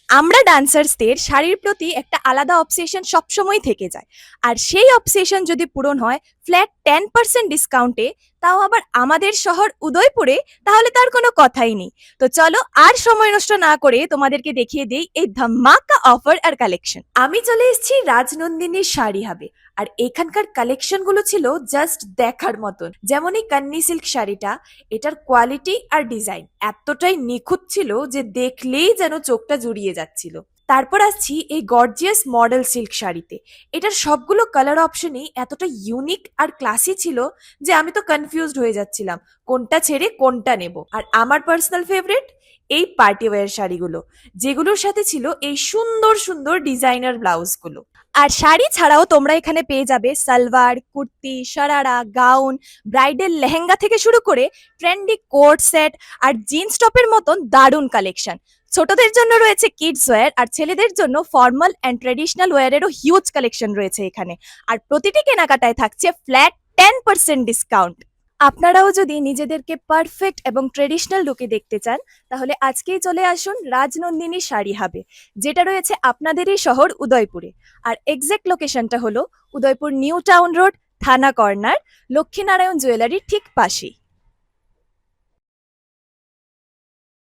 আমরা ডান্সার্সদের শাড়ির প্রতি একটা আলাদা অবসেশন সবসময় থেকে যায়। আর সেই অবসেশন যদি পূরণ হয় ফ্ল্যাট 10% ডিসকাউন্টে, তাও আবার আমাদের শহর উদয়পুরে, তাহলে তার কোনো কথাই নেই। তো চলো আর সময় নষ্ট না করে তোমাদেরকে দেখিয়ে দেই এই ধামাকা অফার আর কালেকশন। আমি চলে এসেছি রাজনন্দিনীর শাড়ি হাবে। আর এখানকার কালেকশন গুলো ছিল জাস্ট দেখার মতন। যেমন এই কান্নি সিল্ক শাড়িটা, এটার কোয়ালিটি আর ডিজাইন এতটাই নিখুঁত ছিল যে দেখলেই যেন চোখটা জুড়িয়ে যাচ্ছিল। তারপর আসছি এই গর্জিয়াস মডেল সিল্ক শাড়িতে। এটার সবগুলো কালার অপশনই এতটা ইউনিক আর ক্লাসি ছিল যে আমি তো কনফিউজড হয়ে যাচ্ছিলাম কোনটা ছেড়ে কোনটা নেব। আর আমার পার্সোনাল ফেভারিট এই পার্টি ওয়্যার শাড়িগুলো, যেগুলোর সাথে ছিল এই সুন্দর সুন্দর ডিজাইনার ব্লাউজগুলো। আর শাড়ি ছাড়াও তোমরা এখানে পেয়ে যাবে সালোয়ার, কুর্তি, শারারা, গাউন, ব্রাইডাল লেহেঙ্গা থেকে শুরু করে ট্রেন্ডি কোট সেট আর জিন্স টপের মতন দারুণ কালেকশন। ছোটদের জন্য রয়েছে কিডস ওয়্যার, আর ছেলেদের জন্য ফর্মাল অ্যান্ড ট্রেডিশনাল ওয়্যারেরও হিউজ কালেকশন রয়েছে এখানে। আর প্রতিটি কেনাকাটায় থাকছে ফ্ল্যাট 10% ডিসকাউন্ট। আপনারাও যদি নিজেদেরকে পারফেক্ট এবং ট্রেডিশনাল লুকে দেখতে চান, তাহলে আজকেই চলে আসুন রাজনন্দিনী শাড়ি হাবে, যেটা রয়েছে আপনাদেরই শহর উদয়পুরে। আর এক্সাক্ট লোকেশনটা হলো উদয়পুর নিউ টাউন রোড, থানা কর্নার, লক্ষ্মীনারায়ণ জুয়েলারির ঠিক পাশেই।